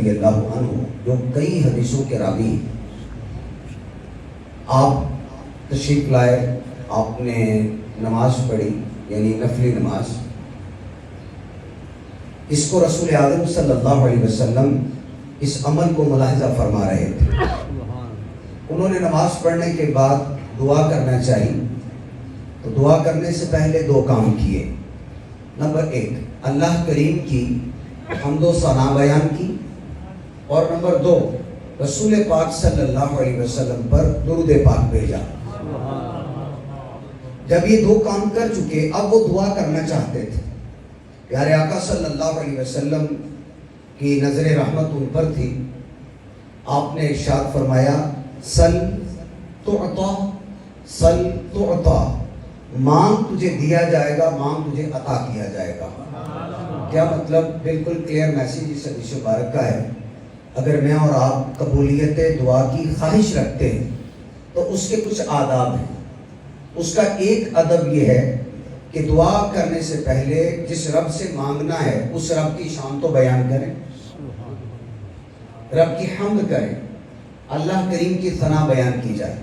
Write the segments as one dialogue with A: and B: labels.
A: رضی اللہ عنہ جو کئی حدیثوں کے راوی ہیں، آپ تشریف لائے، آپ نے نماز پڑھی یعنی نفلی نماز. اس کو رسول اعظم صلی اللہ علیہ وسلم اس عمل کو ملاحظہ فرما رہے تھے. انہوں نے نماز پڑھنے کے بعد دعا کرنا چاہیے، تو دعا کرنے سے پہلے دو کام کیے. نمبر 1 اللہ کریم کی حمد و ثنا بیان کی، اور نمبر 2 رسول پاک صلی اللہ علیہ وسلم پر درود پاک بھیجا. جب یہ دو کام کر چکے، اب وہ دعا کرنا چاہتے تھے. پیارے آقا صلی اللہ علیہ وسلم کی نظر رحمت ان پر تھی. آپ نے ارشاد فرمایا سل تعطا، سل تعطا، مانگ تجھے دیا جائے گا، مانگ تجھے عطا کیا جائے گا. کیا مطلب؟ بالکل کلیئر میسیج اس حدیث مبارک کا ہے. اگر میں اور آپ قبولیت دعا کی خواہش رکھتے ہیں تو اس کے کچھ آداب ہیں. اس کا ایک ادب یہ ہے کہ دعا کرنے سے پہلے جس رب سے مانگنا ہے اس رب کی شان تو بیان کریں، رب کی حمد کریں، اللہ کریم کی ثنا بیان کی جائے.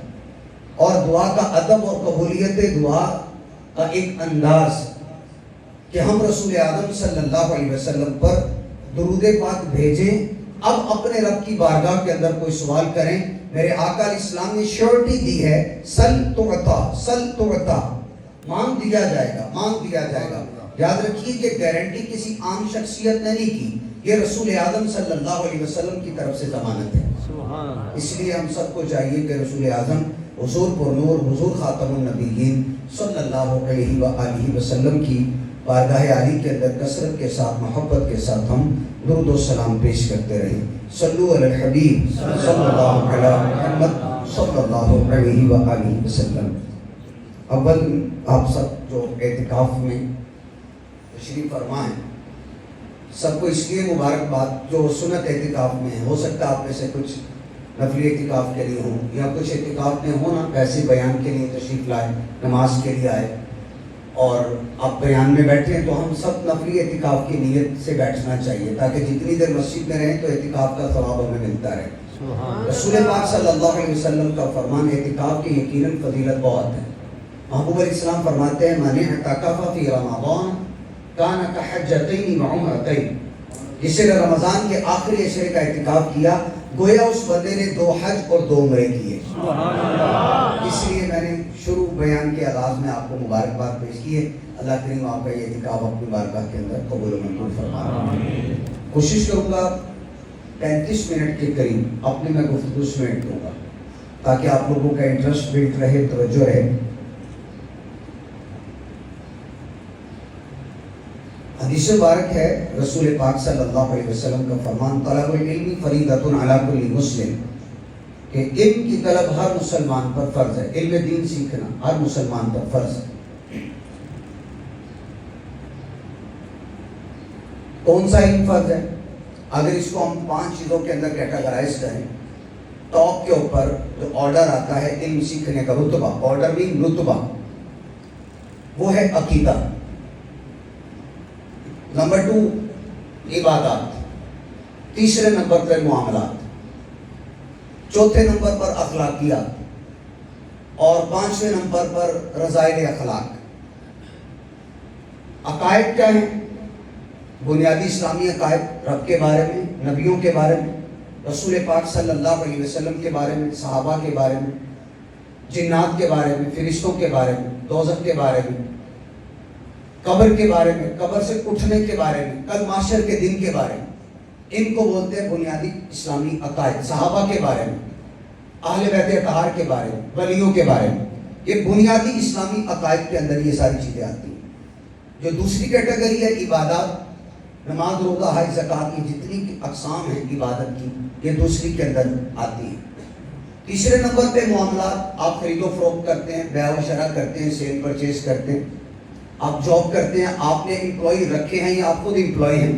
A: اور دعا کا ادب اور قبولیت دعا کا ایک انداز کہ ہم رسول اعظم صلی اللہ علیہ وسلم پر درود پاک بھیجیں. اب اپنے رب کی بارگاہ کے اندر کوئی سوال کریں. میرے آقا علیہ السلام نے شیورٹی دی ہے، سل تعطا، سل تعطا، مانگ دیا جائے گا، مانگ دیا جائے گا. یاد رکھیے کہ گارنٹی کسی عام شخصیت نے نہیں کی، یہ رسول اعظم صلی اللہ علیہ وسلم کی طرف سے ضمانت ہے. اس لیے ہم سب کو چاہیے کہ رسول اعظم حضور پر نور، حضور خاتم النبیین صلی اللہ علیہ وآلہ وسلم کی بارگاہ عالی کے اندر کثرت کے ساتھ، محبت کے ساتھ ہم درود و سلام پیش کرتے رہیں. صلو علی الحبیب صلی اللہ علی محمد صلی اللہ علیہ وآلہ وسلم. اول آپ سب جو اعتکاف میں تشریف فرما ہیں، سب کو اس لیے مبارکباد جو سنت اعتکاف میں ہے. ہو سکتا ہے آپ میں سے کچھ نفلی اعتکاف کے لیے ہوں، یا کچھ اعتکاف میں ہوں نا ایسے بیان کے لیے تشریف لائے، نماز کے لیے آئے اور آپ بیان میں بیٹھے ہیں. تو ہم سب نفلی اعتکاف کی نیت سے بیٹھنا چاہیے تاکہ جتنی دیر مسجد میں رہیں تو اعتکاف کا ثواب ہمیں ملتا رہے. رسول پاک صلی اللہ علیہ وسلم کا فرمان اعتکاف کی یقیناً فضیلت بہت ہے. محبوب علیہ السلام فرماتے ہیں من اعتکف فی رمضان کان کحجتین وعمرتین، جس نے رمضان کے آخری عشرے کا اعتکاف کیا گویا اس بندے نے 2 حج اور 2 عمرے کیے. اس لیے میں نے شروع بیان کے آغاز میں آپ کو مبارکباد پیش کی ہے. اللہ کریم آپ کا یہ اعتکاف اپنی بارگاہ کے اندر قبول و منظور فرمائے. کوشش کروں گا 35 منٹ کے قریب اپنے میں گفتگو سمیٹ دوں گا تاکہ آپ لوگوں کا انٹرسٹ بلٹ رہے، توجہ رہے. حدیث مبارک ہے رسول پاک صلی اللہ علیہ وسلم کا فرمان طلب العلم فریضۃ علی کل مسلم، کہ علم کی طلب ہر مسلمان پر فرض ہے. علم دین سیکھنا ہر مسلمان پر فرض ہے. کون سا علم فرض ہے؟ اگر اس کو ہم 5 چیزوں کے اندر کیٹاگرائز کریں، ٹاپ کے اوپر جو آرڈر آتا ہے علم سیکھنے کا، رتبہ، آرڈر بھی رتبہ، وہ ہے عقیدہ. نمبر 2 عبادات، تیسرے نمبر پر معاملات، چوتھے نمبر پر اخلاقیات، اور 5ویں نمبر پر رذائل اخلاق. عقائد کیا ہیں؟ بنیادی اسلامی عقائد، رب کے بارے میں، نبیوں کے بارے میں، رسول پاک صلی اللہ علیہ وسلم کے بارے میں، صحابہ کے بارے میں، جنات کے بارے میں، فرشتوں کے بارے میں، دوزخ کے بارے میں، قبر کے بارے میں، قبر سے اٹھنے کے بارے میں، کل معاشر کے دن کے بارے میں. ان کو بولتے ہیں بنیادی اسلامی عقائد. صحابہ کے بارے میں، اہل بیت اطہار کے بارے میں، ولیوں کے بارے میں، یہ بنیادی اسلامی عقائد کے اندر یہ ساری چیزیں آتی ہیں. جو دوسری کیٹیگری ہے عبادات، نماز، روزہ، حج، زکوٰۃ کی جتنی اقسام ہیں عبادت کی، یہ دوسری کے اندر آتی ہیں. تیسرے نمبر پہ معاملات، آپ خرید و فروخت کرتے ہیں، بیع و شرع کرتے ہیں، سیل پرچیز کرتے ہیں، آپ جاب کرتے ہیں، آپ نے امپلائی رکھے ہیں یا آپ خود امپلائی ہیں،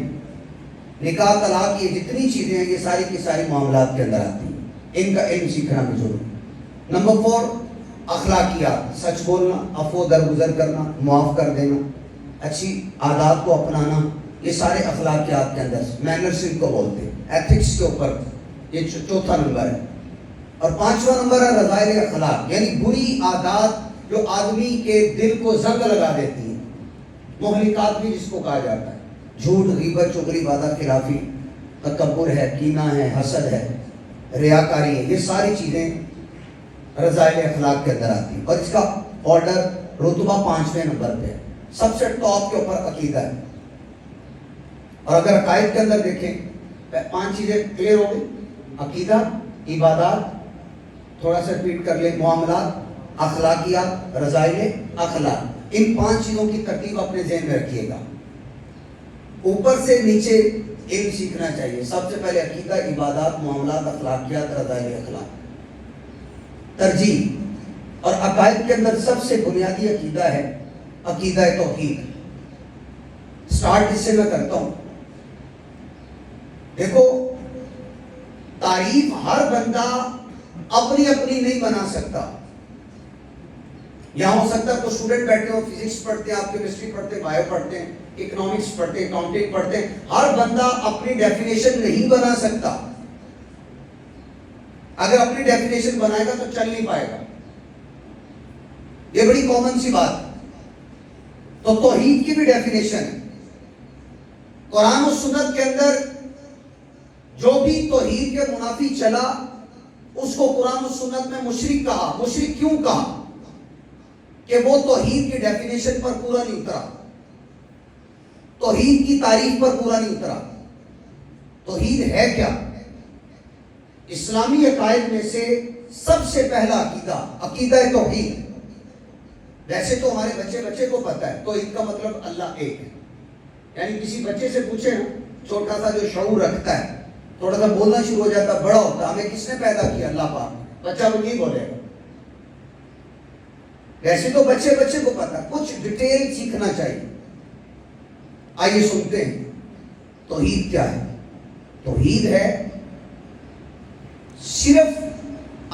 A: نکاح، طلاق، یہ جتنی چیزیں ہیں یہ ساری کی ساری معاملات کے اندر آتی ہیں. ان کا علم سیکھنا بھی ضروری. نمبر 4 اخلاقیات، سچ بولنا، عفو درگزر کرنا، معاف کر دینا، اچھی عادات کو اپنانا، یہ سارے اخلاقیات کے اندر مینرز ان کو بولتے ہیں. ایتھکس کے اوپر، یہ چوتھا نمبر ہے. اور پانچواں نمبر ہے رذائل اخلاق، یعنی بری عادات جو آدمی کے دل کو زنگ لگا دیتی ہیں، مہلکات بھی جس کو کہا جاتا ہے. جھوٹ، غیبت، چغلی، وعدہ خلافی، تکبر ہے، کینہ ہے، حسد ہے، ریاکاری ہے، یہ ساری چیزیں رذائل اخلاق کے اندر آتی ہیں. اور اس کا آرڈر رتبہ 5ویں نمبر پہ ہے. سب سے ٹاپ کے اوپر عقیدہ ہے. اور اگر عقائد کے اندر دیکھیں 5 چیزیں کلیئر ہو گئی: عقیدہ، عبادات، تھوڑا سا ریپیٹ کر لیں، معاملات، اخلاقیات، رذائل اخلاق. ان 5 چیزوں کی ترتیب اپنے ذہن میں رکھیے گا. اوپر سے نیچے علم سیکھنا چاہیے. سب سے پہلے عقیدہ، عبادات، معاملات، اخلاقیات، رذائل اخلاق. ترجیح. اور عقائد کے اندر سب سے بنیادی عقیدہ ہے عقیدہ توحید. سٹارٹ اس سے میں کرتا ہوں. دیکھو، تعریف ہر بندہ اپنی اپنی نہیں بنا سکتا. یہاں ہو سکتا ہے کوئی اسٹوڈنٹ بیٹھے ہو، فزکس پڑھتے ہیں، آپ کیمسٹری پڑھتے ہیں، بایو پڑھتے ہیں، اکنامکس پڑھتے ہیں، اکاؤنٹنگ پڑھتے ہیں. ہر بندہ اپنی ڈیفینیشن نہیں بنا سکتا. اگر اپنی ڈیفینیشن بنائے گا تو چل نہیں پائے گا. یہ بڑی کامن سی بات ہے. تو توحید کی بھی ڈیفینیشن ہے. قرآن و سنت کے اندر جو بھی توحید کے منافی چلا اس کو قرآن و سنت میں مشرک کہا. مشرک کیوں کہا؟ کہ وہ توحید کی ڈیفینیشن پر پورا نہیں اترا، توحید کی تعریف پر پورا نہیں اترا. توحید ہے کیا؟ اسلامی عقائد میں سے سب سے پہلا عقیدہ عقیدہ توحید. ویسے تو ہمارے بچے کو پتہ ہے توحید کا مطلب اللہ ایک ہے. یعنی کسی بچے سے پوچھیں، چھوٹا سا جو شعور رکھتا ہے، تھوڑا سا بولنا شروع ہو جاتا، بڑا ہوتا، ہمیں کس نے پیدا کیا؟ اللہ پاک. بچہ وہ نہیں بولے گا. ویسے تو بچے کو پتا، کچھ ڈیٹیل سیکھنا چاہیے. آئیے سنتے ہیں توحید کیا ہے. توحید ہے صرف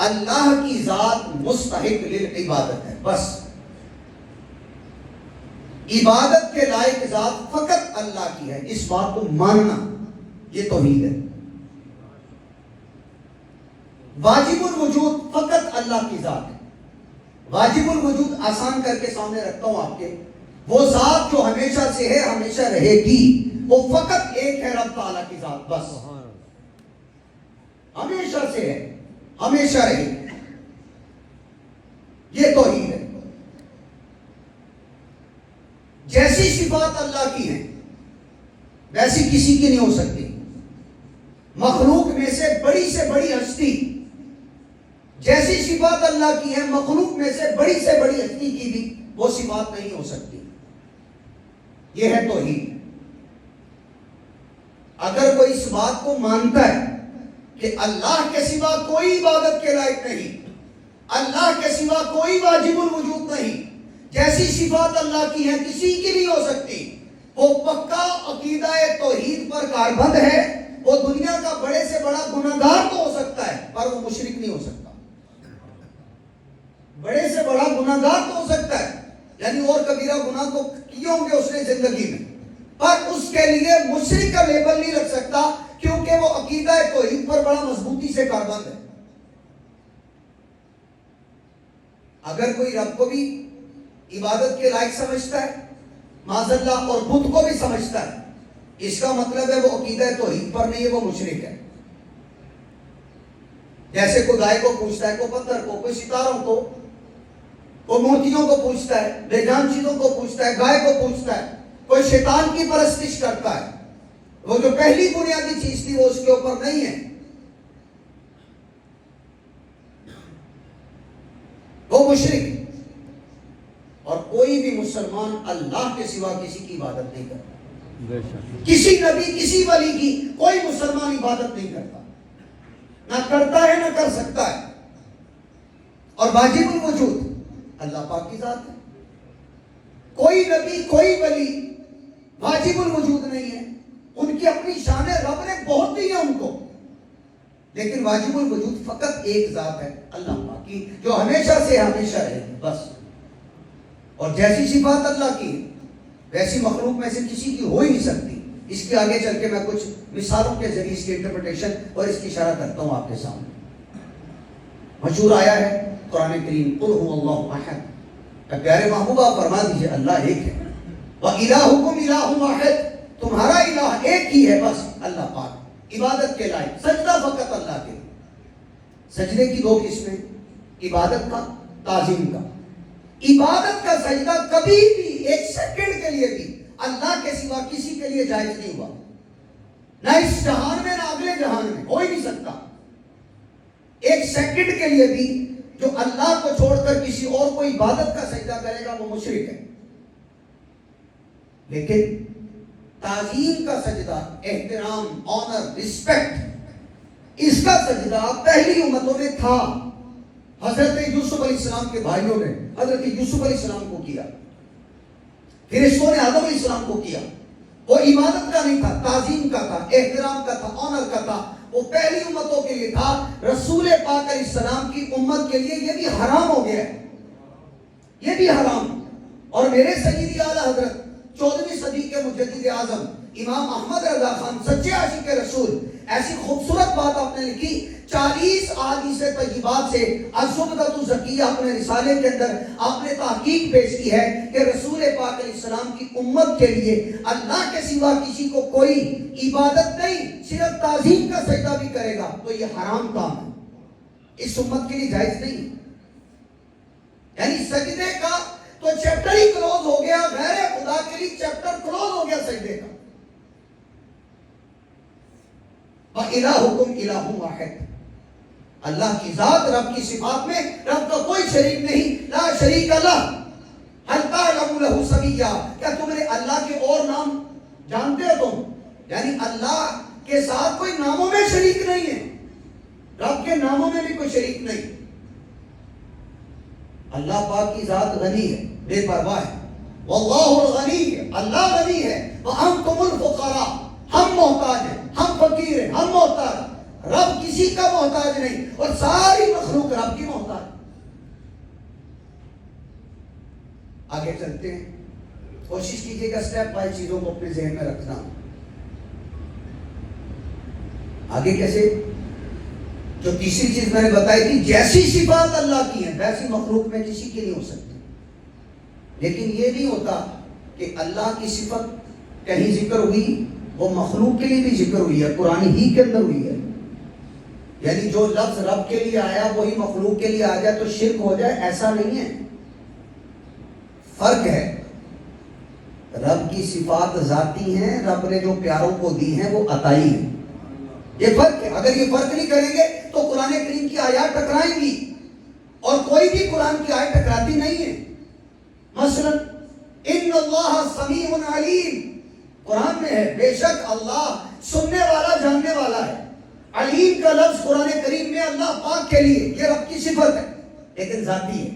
A: اللہ کی ذات مستحق للعبادت ہے. بس عبادت کے لائق ذات فقط اللہ کی ہے، اس بات کو ماننا، یہ توحید ہے. واجب الوجود فقط اللہ کی ذات ہے. واجب الوجود آسان کر کے سامنے رکھتا ہوں آپ کے. وہ ذات جو ہمیشہ سے ہے، ہمیشہ رہے گی، وہ فقط ایک ہے، رب تعالیٰ کی ذات. بس ہمیشہ سے ہے، ہمیشہ رہے گی. یہ توحید ہے. جیسی صفات اللہ کی ہیں ویسی کسی کی نہیں ہو سکتی. مخلوق میں سے بڑی ہستی جیسی صفات اللہ کی ہے، مخلوق میں سے بڑی ہستی کی بھی وہ صفات نہیں ہو سکتی. یہ ہے توحید. اگر کوئی اس بات کو مانتا ہے کہ اللہ کے سوا کوئی عبادت کے لائق نہیں، اللہ کے سوا کوئی واجب الوجود نہیں، جیسی صفات اللہ کی ہیں کسی کی نہیں ہو سکتی، وہ پکا عقیدہ توحید پر کاربند ہے. وہ دنیا کا بڑے سے بڑا گناہگار تو ہو سکتا ہے پر وہ مشرک نہیں ہو سکتا. بڑے سے بڑا گناہگار تو ہو سکتا ہے، یعنی اور کبیرہ گناہ کو کیے ہوں گے اس نے زندگی میں، پر اس کے لیے مشرک کا لیبل نہیں رکھ سکتا، کیونکہ وہ عقیدہ توحید پر بڑا مضبوطی سے کاربند ہے. اگر کوئی رب کو بھی عبادت کے لائق سمجھتا ہے معاذ اللہ، اور بت کو بھی سمجھتا ہے، اس کا مطلب ہے وہ عقیدہ توحید پر نہیں ہے، وہ مشرک ہے. جیسے کوئی گائے کو پوچھتا ہے، کوئی پتھر کو، کوئی ستاروں کو، کوئی مورتیوں کو پوچھتا ہے، بے جان چیزوں کو پوچھتا ہے، گائے کو پوچھتا ہے، کوئی شیطان کی پرستش کرتا ہے، وہ جو پہلی بنیادی چیز تھی وہ اس کے اوپر نہیں ہے، وہ مشرک. اور کوئی بھی مسلمان اللہ کے سوا کسی کی عبادت نہیں کرتا. کسی نبی، کسی ولی کی کوئی مسلمان عبادت نہیں کرتا، نہ کرتا ہے نہ کر سکتا ہے. اور واجب الوجود اللہ پاک کی ذات ہے. کوئی نبی، کوئی ولی واجب الوجود نہیں ہے. ان کی اپنی شان ہے، رب نے بہت دی ہے ان کو، لیکن واجب الوجود فقط ایک ذات ہے اللہ پاک کی، جو ہمیشہ سے ہمیشہ رہے گی. بس. اور جیسی صفات اللہ کی ویسی مخلوق میں سے کسی کی ہو ہی نہیں سکتی. اس کی آگے چل کے میں کچھ مثالوں کے ذریعے اس کی انٹرپریٹیشن اور اس کی اشارہ کرتا ہوں آپ کے سامنے. مشہور آیا ہے قرآن کریم قل هو اللہ احد. پیارے محبوب آپ فرما دیجئے اللہ ایک ہے. وَإِلَٰهُكُمْ إِلَٰهٌ وَاحِدٌ. تمہارا الہ ایک ہی ہے بس اللہ پاک. عبادت کے لائق سجدہ فقط اللہ کے. سجدے کی دو قسمیں, عبادت کا, تعظیم کا. عبادت کا سجدہ کبھی بھی ایک سیکنڈ کے لیے بھی اللہ کے سوا کسی کے لیے جائز نہیں ہوا, نہ اس جہان میں نہ اگلے جہان میں, ہو ہی نہیں سکتا. ایک سیکنڈ کے لیے بھی جو اللہ کو چھوڑ کر کسی اور کو عبادت کا سجدہ کرے گا وہ مشرک ہے. لیکن تعظیم کا سجدہ, احترام, آنر, رسپیکٹ, اس کا سجدہ پہلی امتوں میں تھا. حضرت یوسف علیہ السلام کے بھائیوں نے حضرت یوسف علیہ السلام کو کیا, فرشتوں نے آدم علیہ السلام کو کیا. وہ عبادت کا نہیں تھا, تعظیم کا تھا, احترام کا تھا, آنر کا تھا. وہ پہلی امتوں کے لیے تھا. رسول پاک علیہ السلام کی امت کے لیے یہ بھی حرام ہو گیا ہے, یہ بھی حرام. اور میرے سیدی اعلیٰ حضرت 14ویں صدی کے مجدد اعظم امام احمد رضا خان سچے عاشق رسول, ایسی خوبصورت بات آپ نے لکھی. 40 احادیث طیبات سے الزبدۃ الزکیہ اپنے رسالے کے اندر آپ نے تحقیق پیش کی ہے کہ رسول پاک علیہ السلام کی امت کے لیے اللہ کے سوا کسی کو کوئی عبادت نہیں, صرف تعظیم کا سجدہ بھی کرے گا تو یہ حرام کام ہے, اس امت کے لیے جائز نہیں. یعنی سجدے کا تو چیپٹر ہی کلوز ہو گیا, غیر خدا کے لیے چیپٹر کلوز ہو گیا سجدے کا. وَإِلَٰهُكُمْ إِلَٰهٌ وَاحِدٌ. اللہ کی ذات, رب کی صفات میں رب کا کوئی شریک نہیں. لا شریک لہ. هَلْ تَعْلَمُ لَهُ سَمِيًّا. کیا تم نے اللہ کے اور نام جانتے ہو تم؟ یعنی اللہ کے ساتھ کوئی ناموں میں شریک نہیں ہے, رب کے ناموں میں بھی کوئی شریک نہیں. اللہ پاک کی ذات غنی ہے, بے پرواہ ہے. واللہ الغنی, اللہ غنی ہے. وَأَنْتُمُ الْفُقَرَاءُ. ہم محتاج ہیں, ہم فقیر ہیں, ہم محتاج. رب کسی کا محتاج نہیں اور ساری مخلوق رب کی محتاج. آگے چلتے ہیں, کوشش کیجئے گا سٹیپ بائی چیزوں کو اپنے ذہن میں رکھنا. آگے کیسے؟ جو تیسری چیز میں نے بتائی تھی, جیسی صفات اللہ کی ہیں ویسی مخلوق میں کسی کی نہیں ہو سکتی. لیکن یہ نہیں ہوتا کہ اللہ کی صفت کہیں ذکر ہوئی وہ مخلوق کے لیے بھی ذکر ہوئی ہے, قرآن ہی کے اندر ہوئی ہے. یعنی جو لفظ رب کے لیے آیا وہی مخلوق کے لیے آ جائے تو شرک ہو جائے, ایسا نہیں ہے. فرق ہے. رب کی صفات ذاتی ہیں, رب نے جو پیاروں کو دی ہیں وہ عطائی ہیں. یہ فرق ہے. اگر یہ فرق نہیں کریں گے تو قرآن کریم کی آیات ٹکرائیں گی, اور کوئی بھی قرآن کی آیت ٹکراتی نہیں ہے. مثلا ان اللہ سمیع علیم, قرآن میں ہے بے شک اللہ سننے والا جاننے والا ہے. علیم کا لفظ قرآن کریم میں اللہ پاک کے لیے یہ رب کی صفت ہے, لیکن ذاتی ہے.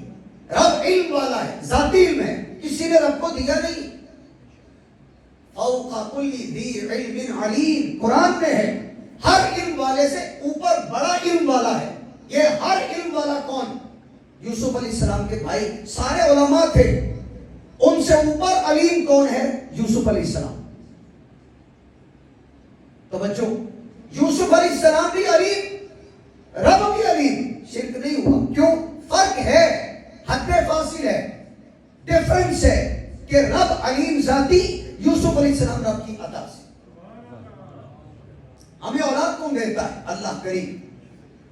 A: رب علم والا ہے, ذاتی علم ہے, کسی نے رب کو دیا نہیں. فوق کل ذی علم علیم, قرآن میں ہے ہر علم والے سے اوپر بڑا علم والا ہے. یہ ہر علم والا کون؟ یوسف علیہ السلام کے بھائی سارے علماء تھے, ان سے اوپر علیم کون ہے؟ یوسف علیہ السلام. توجہ, یوسف علیہ السلام بھی علیم, رب بھی علیم. شرک نہیں ہوا. کیوں؟ فرق ہے, حد فاصل ہے, ڈیفرنس ہے کہ رب علیم ذاتی, یوسف علیہ السلام رب کی عطا سے. ہمیں اولاد کون دیتا ہے؟ اللہ کریم.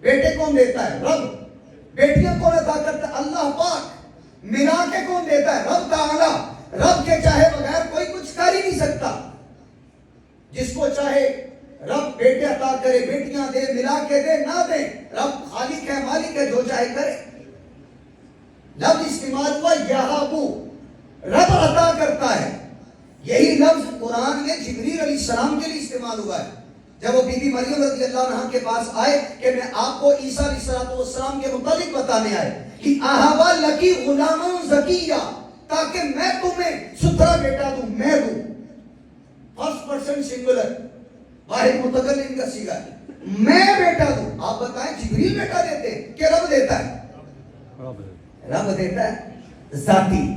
A: بیٹے کون دیتا ہے؟ رب. بیٹیاں کون عطا کرتا ہے؟ اللہ پاک. ملا کے کون دیتا ہے؟ رب تعالی. رب کے چاہے بغیر کوئی کچھ کر ہی نہیں سکتا. جس کو چاہے رب بیٹے عطا کرے, بیٹیاں دے, ملا کے دے, نہ دے, رب خالق ہے, مالک ہے, جو چاہے کرے. لفظ استعمال ہوا یہابو, رب عطا کرتا ہے. یہی لفظ قرآن میں جبریل علیہ السلام کے لیے استعمال ہوا ہے. جب وہ بی بی مریم رضی اللہ عنہا کے پاس آئے کہ میں آپ کو عیسیٰ علیہ السلام کے متعلق بتانے آئے کہ اہوا لکی غلام زکیہ, تاکہ میں تمہیں ستھرا بیٹا دوں, میں دوں. فرسٹ پرسن سنگولر, واحد متکلم کا صیغہ ہے, میں بیٹا دوں. آپ بتائیں جبریل بیٹا دیتے کہ رب دیتا ہے؟ رب دیتا ہے ذاتی.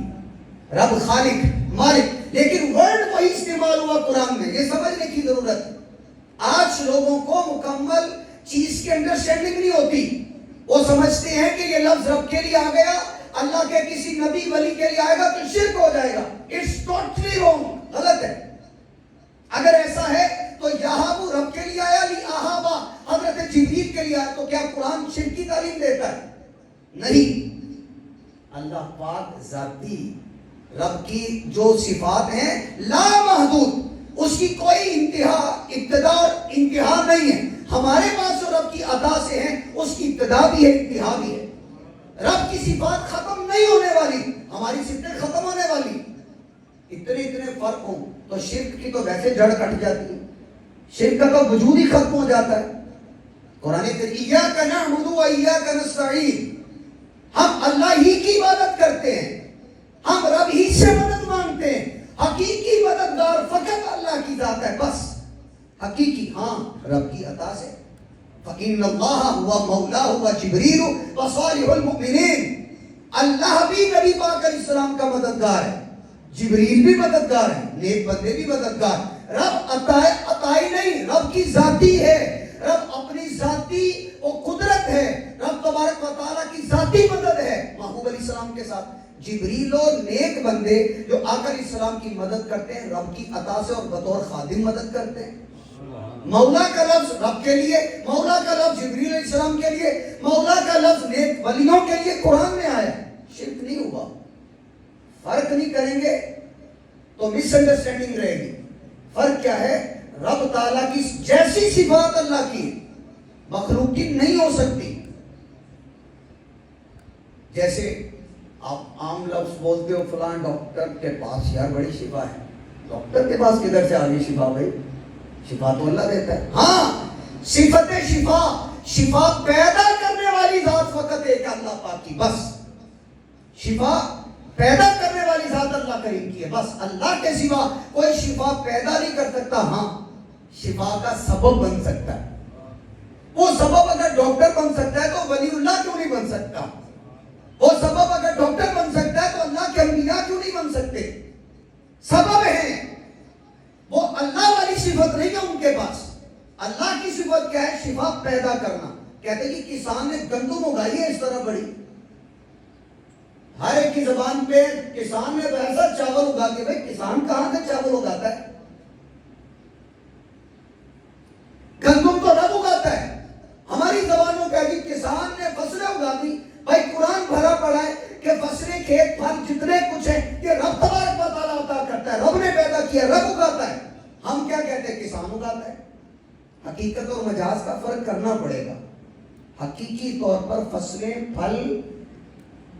A: رب خالق, مالک. لیکن ورڈ وہی استعمال ہوا قرآن میں. یہ سمجھنے کی ضرورت ہے. آج لوگوں کو مکمل چیز کی انڈرسٹینڈنگ نہیں ہوتی. وہ سمجھتے ہیں کہ یہ لفظ رب کے لیے آ گیا, اللہ کے کسی نبی ولی کے لیے آئے گا تو شرک ہو جائے گا. اٹس ٹوٹلی رونگ, غلط ہے. اگر ایسا ہے تو یہاں وہ رب کے لیے آیا, لی آہابا حضرت جبریل کے لیے آیا, تو کیا قرآن شرک کی تعلیم دیتا ہے؟ نہیں. اللہ پاک ذاتی رب کی جو صفات ہیں لا محدود, اس کی کوئی انتہا, ابتدا اور انتہا نہیں ہے. ہمارے پاس جو رب کی عطا سے ہیں اس کی ابتدا بھی ہے, انتہا بھی ہے. رب کی صفات ختم نہیں ہونے والی, ہماری صفاتیں ختم ہونے والی. اتنے فرق ہوں تو شرک کی تو ویسے جڑ کٹ جاتی ہے, شرک کا تو وجود ہی ختم ہو جاتا ہے. قرآن ایاک نعبد و ایاک نستعین, ہم اللہ ہی کی عبادت کرتے ہیں, ہم رب ہی سے مدد مانگتے ہیں. حقیقی مددگار فقط اللہ کی ذات ہے, بس حقیقی, ہاں رب کی عطا سے. فَإِنَّ اللَّهَ هُوَ مَوْلَاهُ وَجِبْرِيلُ وَصَالِحُ الْمُؤْمِنِينَ. اللہ بھی نبی پاک علیہ السلام کا مددگار ہے, جبریل بھی مددگار ہے, نیک بندے بھی مددگار. رب عطائی نہیں, رب کی ذاتی ہے. رب اپنی ذاتی وہ قدرت ہے. رب تبارک و تعالیٰ کی ذاتی مدد ہے محبوب علیہ السلام کے ساتھ. جبریل اور نیک بندے جو آقا علیہ السلام کی مدد کرتے ہیں رب کی عطا سے اور بطور خادم مدد کرتے ہیں. مولا کا لفظ رب کے لیے, مولا کا لفظ جبریل علیہ السلام کے لیے, مولا کا لفظ نیک ولیوں کے لیے قرآن میں آیا. شرک نہیں ہوا. فرق نہیں کریں گے تو مس انڈرسٹینڈنگ رہے گی. فرق کیا ہے؟ رب تعالیٰ کی جیسی صفات اللہ کی مخلوق کی نہیں ہو سکتی. جیسے آپ عام لفظ بولتے ہو فلاں ڈاکٹر کے پاس, یار بڑی شفا ہے. ڈاکٹر کے پاس کدھر سے آ گئی شفا بھائی؟ شفا تو اللہ دیتا ہے. ہاں صفت شفا, شفا پیدا کرنے والی ذات فقط ایک اللہ پاک کی, بس. شفا پیدا کرنے والی ذات اللہ کریم کی ہے, بس. اللہ کے سوا کوئی شفا پیدا نہیں کر سکتا. ہاں شفا کا سبب بن سکتا ہے. وہ سبب اگر ڈاکٹر بن سکتا ہے تو ولی اللہ کیوں نہیں بن سکتا؟ وہ سبب اگر ڈاکٹر بن سکتا ہے تو اللہ کے انبیاء کیوں نہیں بن سکتے؟ سبب ہیں, وہ اللہ والی صفت نہیں ہے ان کے پاس. اللہ کی صفت کیا ہے؟ شفا پیدا کرنا. کہتے ہیں کہ کسان نے گندم اگائی ہے اس طرح بڑی, ہر ایک کی زبان پہ کسان نے ایسا چاول اگا کے, بھائی کسان کہاں سے چاول اگاتا ہے؟ گندم تو رب اگاتا ہے. ہماری زبانوں کا کہ کسان نے فصلیں اگا دی. بھائی قرآن بھرا پڑا ہے کہ فصلیں, کھیت, پھل جتنے کچھ ہیں یہ رب تبارک و تعالیٰ عطا کرتا ہے, رب نے پیدا کیا, رب اگاتا ہے. ہم کیا کہتے ہیں؟ کسان اگاتا ہے. حقیقت اور مجاز کا فرق کرنا پڑے گا. حقیقی طور پر فصلیں, پھل,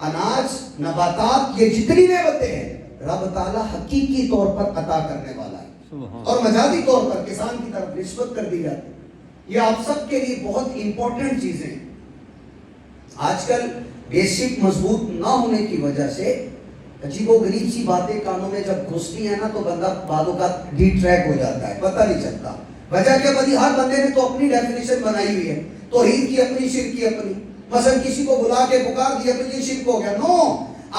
A: اناج, نباتات, یہ جتنی نعمتیں ہیں رب تعالیٰ حقیقی طور پر عطا کرنے والا ہے, اور مجازی طور پر کسان کی طرف نسبت کر دی جاتی ہے. یہ آپ سب کے لیے بہت امپورٹنٹ چیزیں ہیں. آج کل بیسک مضبوط نہ ہونے کی وجہ سے عجیب و غریب سی باتیں کانوں میں جب گھستی ہیں نا تو بندہ بعدوں کا ڈی ٹریک ہو جاتا ہے, پتہ نہیں چلتا. وجہ کیا بنی؟ ہر بندے نے تو اپنی ڈیفینیشن بنائی ہوئی ہے. توحید کی اپنی, شرک کی اپنی. مثلا کسی کو بلا کے پکار دیا تو یہ شرک ہو گیا. نو,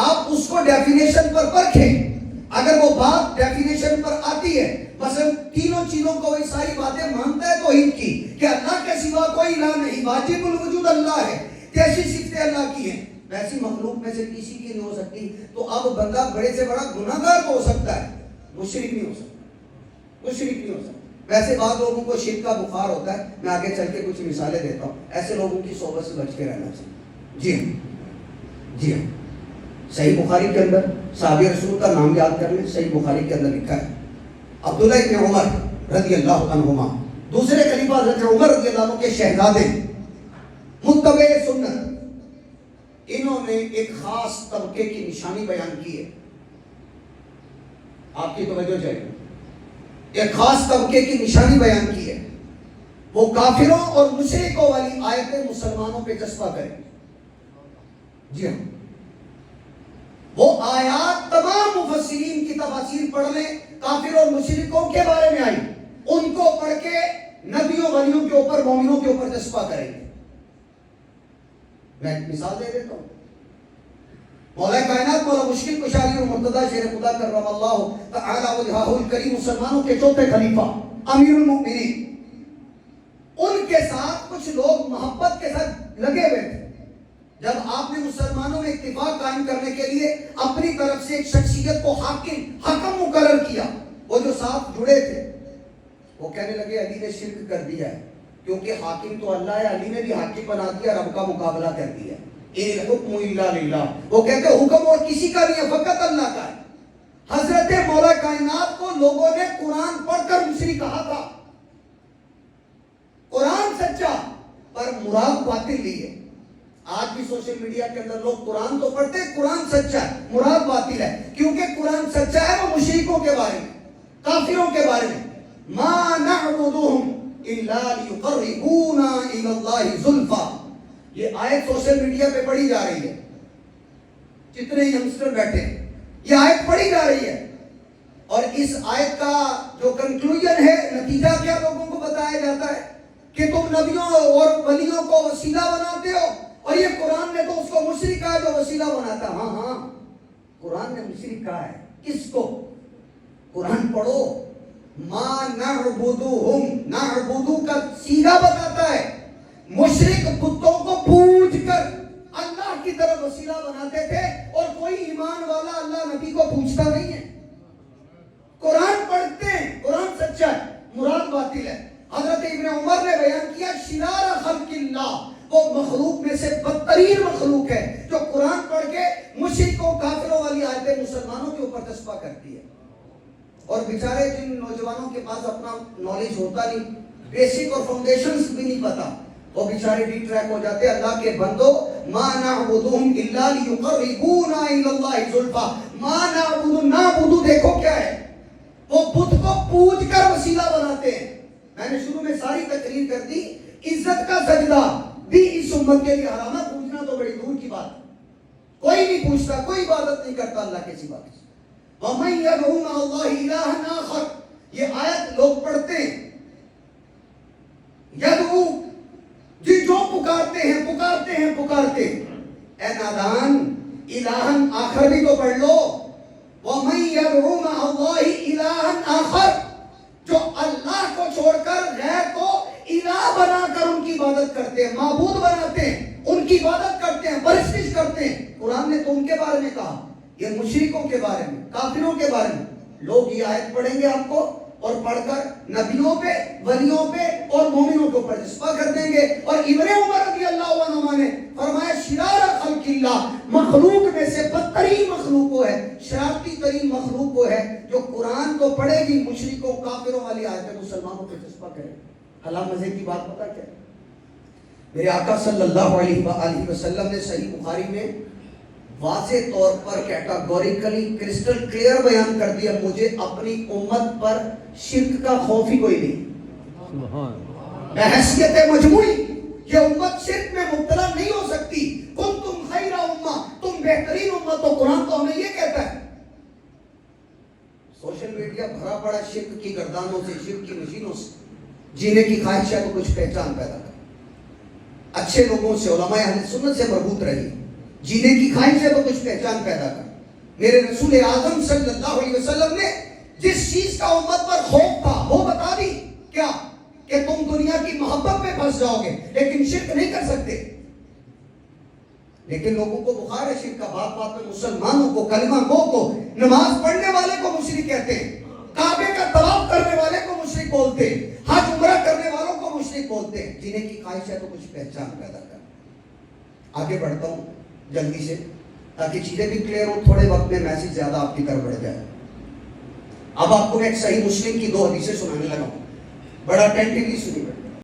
A: آپ اس کو ڈیفینیشن پر پرکھیں. اگر وہ بات ڈیفینیشن پر آتی ہے, مثلا تینوں چیزوں کو وہی ساری باتیں مانتا ہے توحید کی کہ اللہ کے سوا کوئی الہ نہیں, واجب الوجود اللہ ہے, جیسی صفتیں اللہ کی ہیں ویسی مخلوق میں سے کسی کی نہیں ہو سکتی, تو اب بندہ بڑے سے بڑا گناہگار تو ہو سکتا ہے, مشرک نہیں ہو سکتا, مشرک نہیں ہو سکتا. ویسے بعض لوگوں کو شرک کا بخار ہوتا ہے, میں آگے چل کے کچھ مثالیں دیتا ہوں. ایسے لوگوں کی صحبت سے بچ کے رہنا چاہیے. جی ہاں, جی ہاں. صحیح بخاری کے اندر صحابی رسول کا نام یاد کر لیں. صحیح بخاری کے اندر لکھا ہے عبداللہ ابن عمر رضی اللہ عنہما, دوسرے خلیفہ حضرت عمر رضی اللہ عنہ کے شہزادے, متبع سنت. انہوں نے ایک خاص طبقے کی نشانی بیان کی ہے, آپ کی توجہ چاہیے. ایک خاص طبقے کی نشانی بیان کی ہے. وہ کافروں اور مشرکوں والی آیتیں مسلمانوں پہ چسپاں کریں. جی ہاں, وہ آیات تمام مفسرین کی تفاسیر پڑھ لیں, کافر اور مشرکوں کے بارے میں آئی, ان کو پڑھ کے نبیوں ولیوں کے اوپر, مومنوں کے اوپر چسپاں کریں گے. میں ایک مثال دے دیتا ہوں. مولا کائنات مولا مشکل کشاری اور مرتضی شیر خدا کرم اللہ تعالی وجہہ الکریم مسلمانوں کے چوتھے خلیفہ امیر المؤمنین، ان کے ساتھ کچھ لوگ محبت کے ساتھ لگے ہوئے تھے. جب آپ نے مسلمانوں میں اتفاق قائم کرنے کے لیے اپنی طرف سے ایک شخصیت کو حکم مقرر کیا، وہ جو ساتھ جڑے تھے وہ کہنے لگے علی نے شرک کر دیا ہے، کیونکہ حاکم تو اللہ ہے، علی نے بھی حاکم بنا دیا، رب کا مقابلہ کر دیا. ان الحکم الا للہ، وہ کہتے ہیں حکم اور کسی کا نہیں ہے، فقط اللہ کا ہے. حضرت مولا کائنات کو لوگوں نے قرآن پڑھ کر مشرک کہا تھا. قرآن سچا پر مراد باطل لی ہے. آج بھی سوشل میڈیا کے اندر لوگ قرآن تو پڑھتے ہیں، قرآن سچا ہے، مراد باطل ہے. کیونکہ قرآن سچا ہے وہ مشرکوں کے بارے میں، کافروں کے بارے میں. ما نعبدهم الا ليقربونا الى الله زلفا، یہ آیت سوشل میڈیا پہ پڑھی جا رہی ہے. جتنے ینگسٹر بیٹھے ہیں یہ آیت پڑھی جا رہی ہے، اور اس آیت کا جو کنکلوژن ہے، نتیجہ کیا لوگوں کو بتایا جاتا ہے کہ تم نبیوں اور ولیوں کو وسیلہ بناتے ہو، اور یہ قرآن نے تو اس کو مشرک کہا جو وسیلہ بناتا. ہاں قرآن نے مشرک کہا ہے. کس کو؟ قرآن پڑھو. ما نعبدوہم، نعبدو کا سیغہ بتاتا ہے مشرک بتوں کو پوج کر اللہ کی طرف وسیلہ بناتے تھے، اور کوئی ایمان والا اللہ نبی کو پوچھتا نہیں ہے. قرآن پڑھتے ہیں، قرآن سچا ہے، مراد باطل ہے. حضرت ابن عمر نے بیان کیا شرار خلق اللہ، وہ مخلوق میں سے بدترین مخلوق ہے جو قرآن پڑھ کے مشرکوں کافروں والی آیتیں مسلمانوں کے اوپر تسبیح کرتی ہے. اور بیچارے جن نوجوانوں کے پاس اپنا نالج ہوتا نہیں، بیسک اور فاؤنڈیشنز بھی نہیں پتا، وہ بیچارے ڈی ٹریک ہو جاتے. اللہ کے بندو، ما نعبدهم الا ليقربونا الى الله زلفا. ما نعبدو دیکھو کیا ہے، وہ بت کو پوج کر وسیلہ بناتے ہیں. میں نے شروع میں ساری تقریر کر دی، عزت کا سجدہ بھی اس امت کے لیے حرام ہے. پوچھنا تو بڑی دور کی بات، کوئی نہیں پوچھتا، کوئی عبادت نہیں کرتا اللہ کے سوا. وَمَن يَدْعُ مَعَ اللَّهِ إِلَٰهًا آخَرَ، یہ آیت لوگ پڑھتے ہیں. یدعو، جی جو پکارتے ہیں. اے نادان، الہن آخر بھی تو پڑھ لو. وَمَن يَدْعُ مَعَ اللَّهِ إِلَٰهًا آخَرَ، جو اللہ کو چھوڑ کر غیر کو الہ بنا کر ان کی عبادت کرتے ہیں، معبود بناتے ہیں، ان کی عبادت کرتے ہیں، پرستش کرتے ہیں. قرآن نے تو ان کے بارے میں کہا، یہ مشرکوں کے بارے میں، کافروں کے بارے میں. لوگ یہ آیت پڑھیں گے آپ کو، اور پڑھ کر نبیوں پہ، ولیوں پہ اور مومنوں کے اوپر جذبہ کر دیں گے. اور ابن عمر رضی اللہ عنہ نے فرمایا شرار خلق اللہ، مخلوق میں سے بدترین مخلوق وہ ہے، شرارتی ترین مخلوق وہ ہے جو قرآن کو پڑھے گی مشرکوں کافروں والی آیتیں مسلمانوں پہ جذبہ کرے. حالانکہ مزے کی بات پتہ کیا ہے، میرے آقا صلی اللہ علیہ وآلہ وسلم نے صحیح بخاری میں واضح طور پر کیٹاگوریکلی کرسٹل کلیئر بیان کر دیا، مجھے اپنی امت پر شرک کا خوف ہی کوئی نہیں. بحیثیت مجموعی یہ امت شرک میں مبتلا نہیں ہو سکتی. کنتم خیر امہ، تم بہترین امت ہو. قرآن تو ہمیں یہ کہتا ہے. سوشل میڈیا بھرا پڑا شرک کی گردانوں سے، شرک کی مشینوں سے. جینے کی خواہش ہے تو کچھ پہچان پیدا کر، اچھے لوگوں سے، علماء اہل سنت سے مربوط رہی. جینے کی خواہش ہے تو کچھ پہچان پیدا کر. میرے رسول اعظم صلی اللہ علیہ وسلم نے جس چیز کا امت پر خوف تھا وہ بتا دی. کیا؟ کہ تم دنیا کی محبت میں پھنس جاؤ گے لیکن شرک نہیں کر سکتے. لیکن لوگوں کو بخار ہے شرک کا. بات بات میں مسلمانوں کو، کلمہ گو کو، نماز پڑھنے والے کو مشرک کہتے ہیں، کعبے کا طواف کرنے والے کو مشرک بولتے ہیں، حج عمرہ کرنے والوں کو مشرک بولتے ہیں. جینے کی خواہش ہے تو کچھ پہچان پیدا کر. آگے بڑھتا ہوں جلدی سے تاکہ چیزیں بھی کلیئر ہوں. تھوڑے وقت میں میسج زیادہ آپ کی طرف بڑھ جائے. اب آپ کو میں ایک صحیح مسلم کی 2 حدیثیں سنانے لگا ہوں، بڑا اٹینٹیولی سنیے.